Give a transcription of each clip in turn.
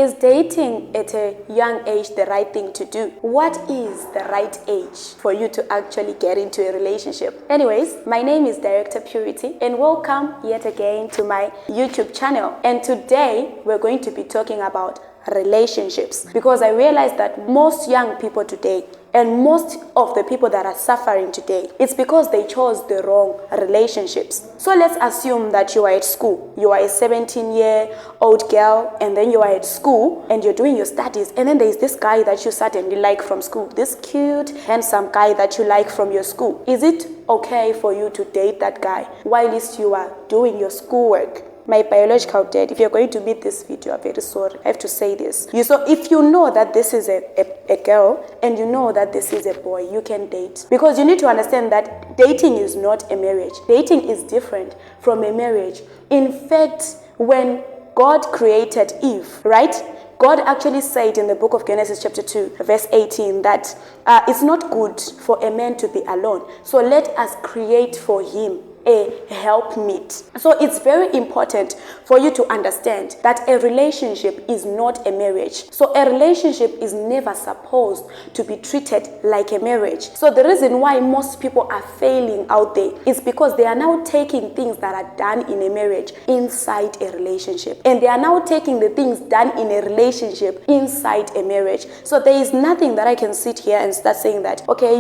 Is dating at a young age the right thing to do? What is the right age for you to actually get into a relationship? Anyways, my name is Director Purity and welcome yet again to my YouTube channel. And today we're going to be talking about relationships, because I realize that most young people today and most of the people that are suffering today, it's because they chose the wrong relationships. So let's assume that you are at school. You are a 17-year-old girl, and then you are at school and you're doing your studies, and then there's this guy that you suddenly like from school, this cute, handsome guy that you like from your school. Is it okay for you to date that guy while you are doing your schoolwork? My biological dad, if you're going to meet this video, I'm very sorry, I have to say this. So if you know that this is a girl and you know that this is a boy, you can date. Because you need to understand that dating is not a marriage. Dating is different from a marriage. In fact, when God created Eve, right? God actually said in the book of Genesis chapter 2, verse 18, that it's not good for a man to be alone. So let us create for him a helpmeet. So it's very important for you to understand that a relationship is not a marriage. So a relationship is never supposed to be treated like a marriage. So the reason why most people are failing out there is because they are now taking things that are done in a marriage inside a relationship, and they are now taking the things done in a relationship inside a marriage. So there is nothing that I can sit here and start saying that, okay,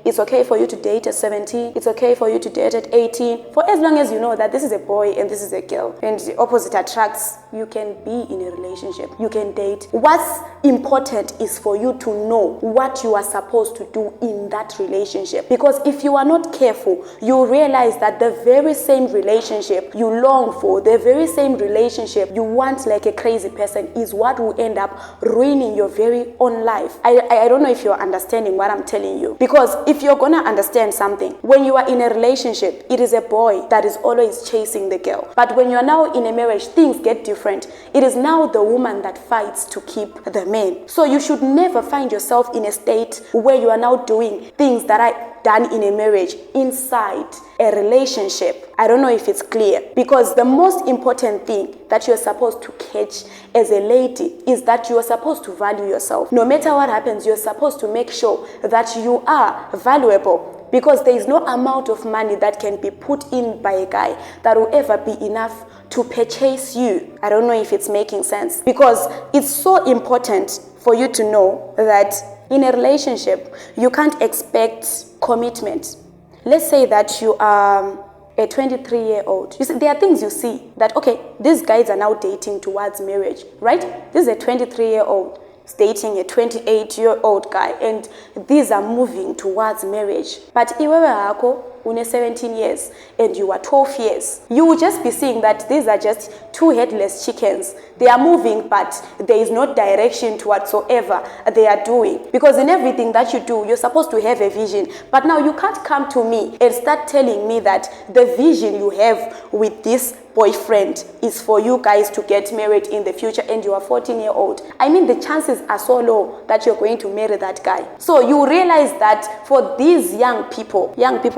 it's okay for you to date at 17, it's okay for you to date at 18. For as long as you know that this is a boy and this is a girl and the opposite attracts, you can be in a relationship, you can date. What's important is for you to know what you are supposed to do in that relationship, because if you are not careful, you realize that the very same relationship you long for, the very same relationship you want like a crazy person, is what will end up ruining your very own life. I don't know if you're understanding what I'm telling you, because if you're gonna understand something, when you are in a relationship, it is a boy that is always chasing the girl. But when you're now in a marriage, things get different. It is now the woman that fights to keep the man. So you should never find yourself in a state where you are now doing things that are done in a marriage inside a relationship. I don't know if it's clear, because the most important thing that you're supposed to catch as a lady is that you are supposed to value yourself. No matter what happens, you're supposed to make sure that you are valuable, because there is no amount of money that can be put in by a guy that will ever be enough to purchase you. I don't know if it's making sense, because it's so important for you to know that in a relationship, you can't expect commitment. Let's say that you are a 23-year-old. You see, there are things you see that, okay, these guys are now dating towards marriage, right? This is a 23-year-old dating a 28-year-old guy, and these are moving towards marriage. But iwewe hako une 17 years and you are 12 years, you will just be seeing that these are just two headless chickens. They are moving, but there is no direction to whatsoever they are doing. Because in everything that you do, you're supposed to have a vision. But now you can't come to me and start telling me that the vision you have with this boyfriend is for you guys to get married in the future, and you are 14-year-old. I mean, the chances are so low that you're going to marry that guy. So you realize that for these young people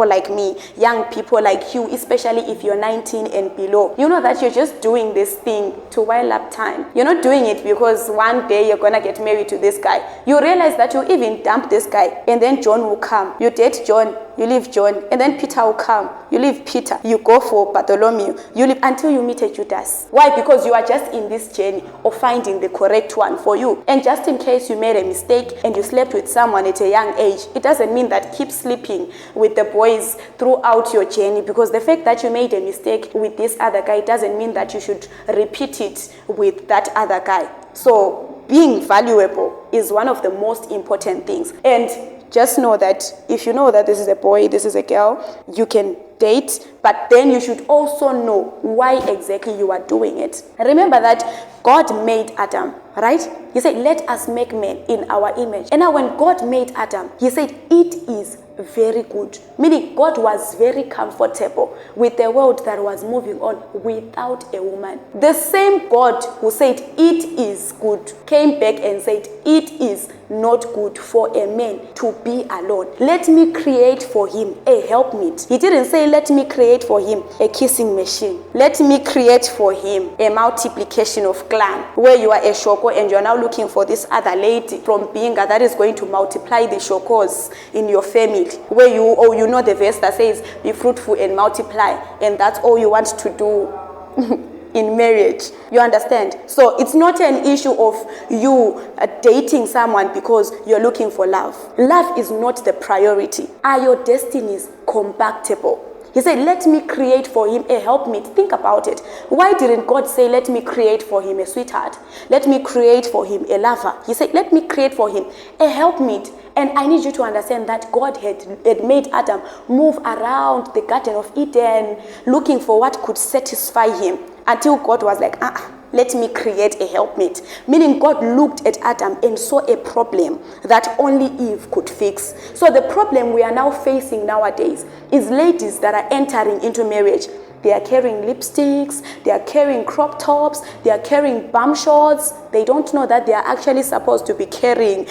like me, young people like you, especially if you're 19 and below, you know that you're just doing this thing to while up time. You're not doing it because one day you're gonna get married to this guy. You realize that you even dump this guy, and then John will come. You date John, you leave John, and then Peter will come. You leave Peter, you go for Bartholomew, you leave until you meet a Judas. Why? Because you are just in this journey of finding the correct one for you. And just in case you made a mistake and you slept with someone at a young age, it doesn't mean that keep sleeping with the boys throughout your journey, because the fact that you made a mistake with this other guy doesn't mean that you should repeat it with that other guy. So being valuable is one of the most important things. And just know that if you know that this is a boy, this is a girl, you can date, but then you should also know why exactly you are doing it. Remember that God made Adam, right? He said, let us make man in our image. And now when God made Adam, he said, it is very good. Meaning God was very comfortable with the world that was moving on without a woman. The same God who said, it is good, came back and said, it is not good for a man to be alone. Let me create for him a helpmeet. He didn't say, let me create for him a kissing machine. Let me create for him a multiplication of clan, where you are a shoko and you're now looking for this other lady from Binga that is going to multiply the shokos in your family, where you know the verse that says, be fruitful and multiply, and that's all you want to do in marriage. You understand? So it's not an issue of you dating someone because you're looking for love. Love is not the priority. Are your destinies compatible? He said, let me create for him a helpmeet. Think about it. Why didn't God say, let me create for him a sweetheart? Let me create for him a lover. He said, let me create for him a helpmeet. And I need you to understand that God had made Adam move around the Garden of Eden looking for what could satisfy him, until God was like, let me create a helpmeet. Meaning God looked at Adam and saw a problem that only Eve could fix. So the problem we are now facing nowadays is ladies that are entering into marriage. They are carrying lipsticks, they are carrying crop tops, they are carrying bum shorts. They don't know that they are actually supposed to be carrying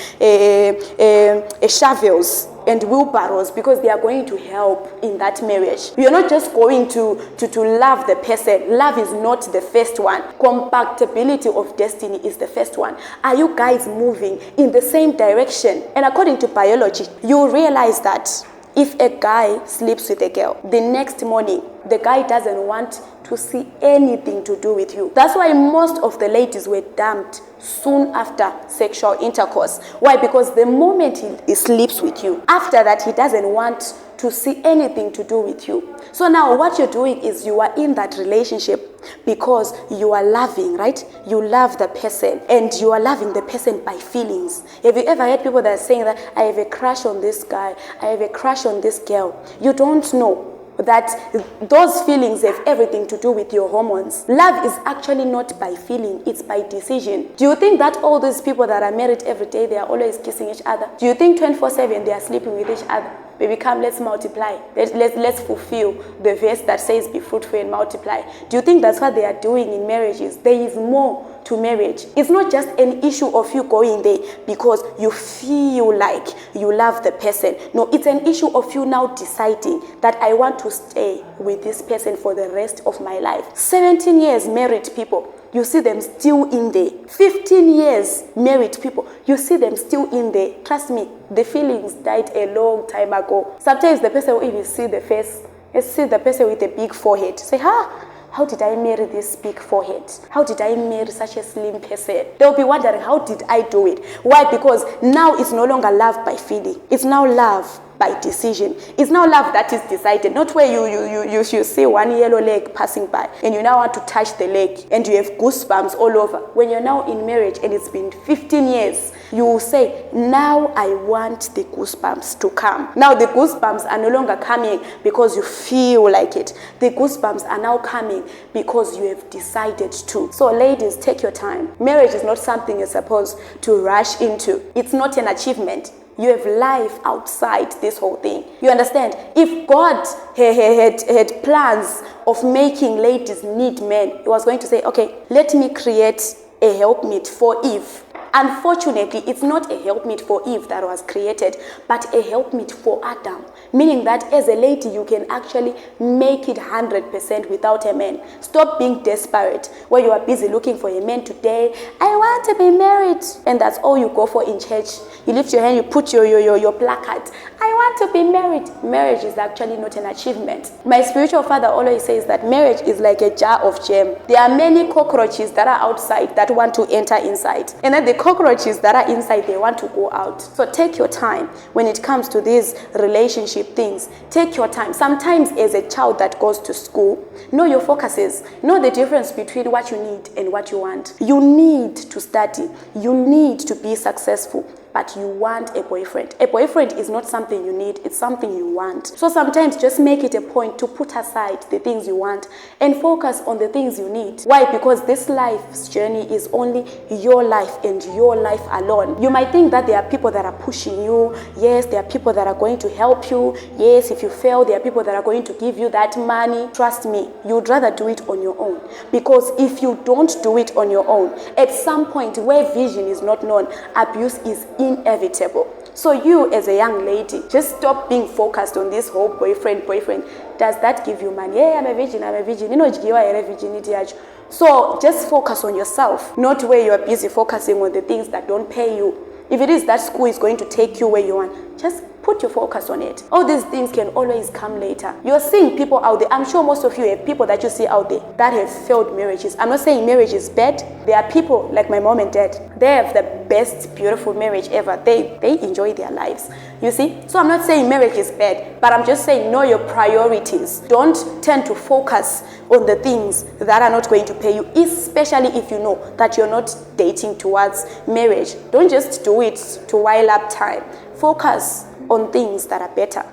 shovels and wheelbarrows, because they are going to help in that marriage. You're not just going to love the person. Love is not the first one. Compatibility of destiny is the first one. Are you guys moving in the same direction? And according to biology, you realize that if a guy sleeps with a girl, the next morning, the guy doesn't want to see anything to do with you. That's why most of the ladies were dumped soon after sexual intercourse. Why? Because the moment he sleeps with you, after that, he doesn't want to see anything to do with you. So now what you're doing is you are in that relationship because you are loving, right? You love the person, and you are loving the person by feelings. Have you ever heard people that are saying that, I have a crush on this guy, I have a crush on this girl? You don't know that those feelings have everything to do with your hormones. Love is actually not by feeling, it's by decision. Do you think that all these people that are married every day, they are always kissing each other? Do you think 24/7 they are sleeping with each other? Baby, come, let's multiply. Let's fulfill the verse that says, be fruitful and multiply. Do you think that's what they are doing in marriages? There is more to marriage. It's not just an issue of you going there because you feel like you love the person. No, it's an issue of you now deciding that I want to stay with this person for the rest of my life. 17 years married people, you see them still in there. 15 years married people, you see them still in there. Trust me, the feelings died a long time ago. Sometimes the person will even see the face, you see the person with a big forehead. Say, how did I marry this big forehead? How did I marry such a slim person? They'll be wondering, how did I do it? Why? Because now it's no longer love by feeling. It's now love by decision. It's now love that is decided, not where you see one yellow leg passing by and you now want to touch the leg and you have goosebumps all over. When you're now in marriage and it's been 15 years, you will say, now I want the goosebumps to come. Now the goosebumps are no longer coming because you feel like it. The goosebumps are now coming because you have decided to. So ladies, take your time. Marriage is not something you're supposed to rush into. It's not an achievement. You have life outside this whole thing. You understand? If God had plans of making ladies need men, he was going to say, okay, let me create a helpmeet for Eve. Unfortunately, it's not a helpmeet for Eve that was created, but a helpmeet for Adam. Meaning that as a lady, you can actually make it 100% without a man. Stop being desperate, where you are busy looking for a man today. I want to be married. And that's all you go for in church. You lift your hand, you put your placard. I want to be married. Marriage is actually not an achievement. My spiritual father always says that marriage is like a jar of jam. There are many cockroaches that are outside that want to enter inside. And then the cockroaches that are inside, they want to go out. So take your time when it comes to these relationship things. Take your time. Sometimes as a child that goes to school, know your focuses. Know the difference between what you need and what you want. You need to study. You need to be successful. But you want a boyfriend. A boyfriend is not something you need, it's something you want. So sometimes just make it a point to put aside the things you want and focus on the things you need. Why? Because this life's journey is only your life and your life alone. You might think that there are people that are pushing you. Yes, there are people that are going to help you. Yes, if you fail, there are people that are going to give you that money. Trust me, you'd rather do it on your own. Because if you don't do it on your own, at some point where vision is not known, abuse is inevitable. So you as a young lady, just stop being focused on this whole boyfriend. Does that give you money? Yeah, I'm a virgin. Virginity. So just focus on yourself, not where you are busy focusing on the things that don't pay you. If it is that school is going to take you where you want, just put your focus on it. All these things can always come later. You're seeing people out there. I'm sure most of you have people that you see out there that have failed marriages. I'm not saying marriage is bad. There are people like my mom and dad. They have the best, beautiful marriage ever. They enjoy their lives. You see? So I'm not saying marriage is bad, but I'm just saying know your priorities. Don't tend to focus on the things that are not going to pay you, especially if you know that you're not dating towards marriage. Don't just do it to while up time. Focus on things that are better.